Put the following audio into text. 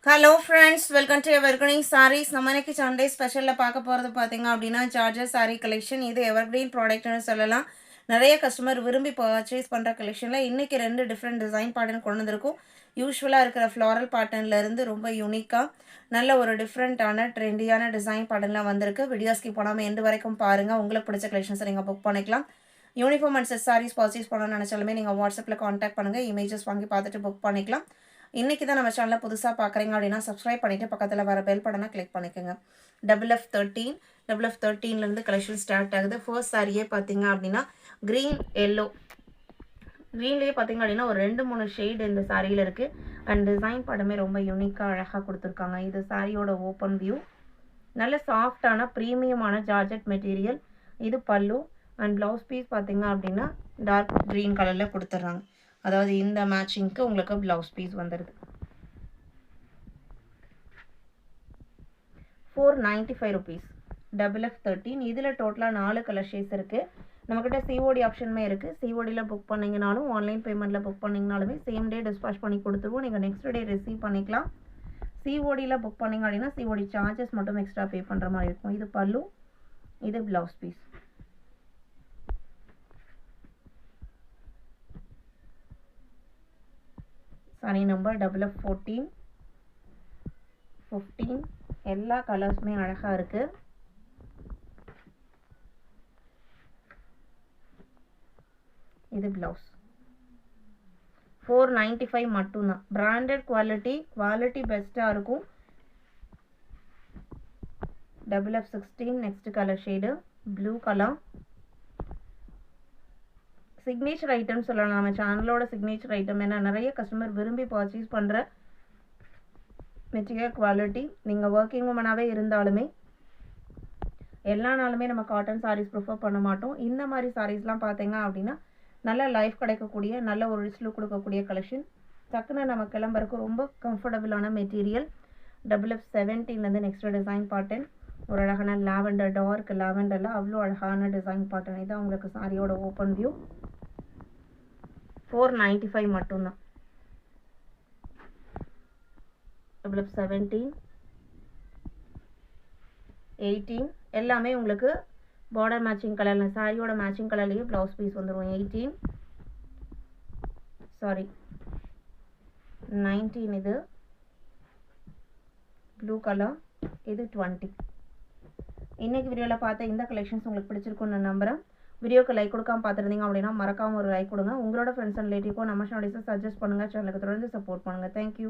Hello friends, welcome to evergreen sarees. நம்ம இன்னைக்கு Sunday ஸ்பெஷலில் பார்க்க போகிறது பார்த்தீங்க அப்படின்னா ஜார்ஜர் சாரீ கலெக்ஷன். இது எவர்கிரீன் ப்ராடக்ட்னு சொல்லலாம். நிறைய கஸ்டமர் விரும்பி பர்ச்சேஸ் பண்ணுற கலெக்ஷனில் இன்றைக்கி 2 டிஃப்ரெண்ட் டிசைன் பேட்டர்ன் கொண்டு வந்திருக்கும். யூஸ்வலாக இருக்கிற ஃப்ளாரல் பேட்டர்ன்லேருந்து ரொம்ப யூனிக்காக நல்ல ஒரு டிஃப்ரெண்ட்டான ட்ரெண்டியான டிசைன் பேட்டர்னில் வந்திருக்கு. வீடியோ ஸ்கிப் பண்ணாமல் எண்டு வரைக்கும் பாருங்கள். உங்களுக்கு பிடிச்ச கலெக்ஷன்ஸை நீங்கள் புக் பண்ணிக்கலாம். Uniform and set sarees purchase பண்ணணும்னு நினச்சாலுமே நீங்கள் வாட்ஸ்அப்பில் காண்டாக்ட் பண்ணுங்கள். இமேஜஸ் வாங்கி பார்த்துட்டு புக் பண்ணிக்கலாம். இன்றைக்கி தான் நம்ம சேனலில் புதுசாக பார்க்குறீங்க அப்படின்னா சப்ஸ்கிரைப் பண்ணிவிட்டு பக்கத்தில் வர பெல் பட்டனை கிளிக் பண்ணிக்கோங்க. FF13 கலெக்ஷன் ஸ்டார்ட் ஆகுது. ஃபர்ஸ்ட் சாரியே பார்த்தீங்க அப்படின்னா க்ரீன் எல்லோ, க்ரீன்லேயே பார்த்தீங்க அப்படின்னா ஒரு 2-3 ஷேடு இந்த சாரியில் இருக்குது. அண்ட் டிசைன் படமே ரொம்ப யூனிக்காக அழகாக கொடுத்துருக்காங்க. இது சாரியோட ஓப்பன் வியூ. நல்ல சாஃப்டான ப்ரீமியமான ஜார்ஜெட் மெட்டீரியல். இது பல்லு அண்ட் ப்ளவுஸ் பீஸ் பார்த்தீங்க அப்படின்னா டார்க் க்ரீன் கலரில் கொடுத்துட்றாங்க. அதாவது இந்த மேட்சிங்க்கு உங்களுக்கு ப்ளவுஸ் பீஸ் வந்துடுது. 495 rupees. FF13. இதில் டோட்டலாக 4 கலர் ஷேட்ஸ் இருக்குது. நம்மக்கிட்ட சிஓடி ஆப்ஷனுமே இருக்குது. சிஓடியில் புக் பண்ணிங்கனாலும் ஆன்லைன் பேமெண்ட்டில் புக் பண்ணிங்கனாலுமே சேம் டே டிஸ்பாச் பண்ணி கொடுத்துருவோம். நீங்கள் நெக்ஸ்ட் டே ரிசீவ் பண்ணிக்கலாம். சிஓடியில் புக் பண்ணிங்க அப்படின்னா சிஓடி சார்ஜஸ் மட்டும் எக்ஸ்ட்ரா பே பண்ணுற மாதிரி இருக்கும். இது பல்லு, இது blouse piece. Sorry number FF14, 15. எல்லா கலர்ஸுமே அழகாக இருக்குது. இது ப்ளவுஸ். 495 மட்டும்தான். பிராண்டட் குவாலிட்டி பெஸ்ட்டாக இருக்கும். FF16. Next colour shade blue colour. Signature item சொல்லலாம். நம்ம சேனலோட சிக்னேச்சர் ஐட்டம் ஏன்னா நிறைய கஸ்டமர் விரும்பி பர்ச்சேஸ் பண்ணுற மெட்டீரியல் குவாலிட்டி. நீங்கள் ஒர்க்கிங் உமனாகவே இருந்தாலுமே எல்லா நாளுமே நம்ம காட்டன் சாரீஸ் ப்ரிஃபர் பண்ண மாட்டோம். இந்த மாதிரி சாரீஸ்லாம் பார்த்தீங்க அப்படின்னா நல்ல லைஃப் கிடைக்கக்கூடிய நல்ல ஒரு ரிச் லுக் கொடுக்கக்கூடிய கலெக்ஷன். டக்குன்னு நம்ம கிளம்புறதுக்கு ரொம்ப கம்ஃபர்டபுளான material. FF17 next design pattern. ஒரு அழகான லாவெண்டர், டார்க் லாவெண்டரில் அவ்வளோ அழகான டிசைன் பேட்டர்ன். இதான் உங்களுக்கு சாரியோட ஓப்பன் வியூ. 495 மட்டும்தான். FF17, 18 எல்லாமே உங்களுக்கு பார்டர் மேட்சிங் கலரில் சாரியோட மேட்சிங் கலர்லேயே ப்ளவுஸ் பீஸ் வந்துடும். 19 இது ப்ளூ கலர், இது 20. இன்றைக்கி வீடியோவில் பார்த்த இந்த கலெக்ஷன்ஸ் உங்களுக்கு பிடிச்சிருக்குன்னு நான் நம்புகிறேன். வீடியோக்கு லைக் கொடுக்காம பார்த்துருந்தீங்க அப்படின்னா மறக்காமல் ஒரு லைக் கொடுங்க. உங்களோட ஃப்ரெண்ட்ஸ் அண்ட் ரிலேட்டிவ்க்கும் நம்ம சேனல்ஸை சஜஸ்ட் பண்ணுங்கள். சேனலுக்கு தொடர்ந்து சப்போர்ட் பண்ணுங்கள். தேங்க்யூ.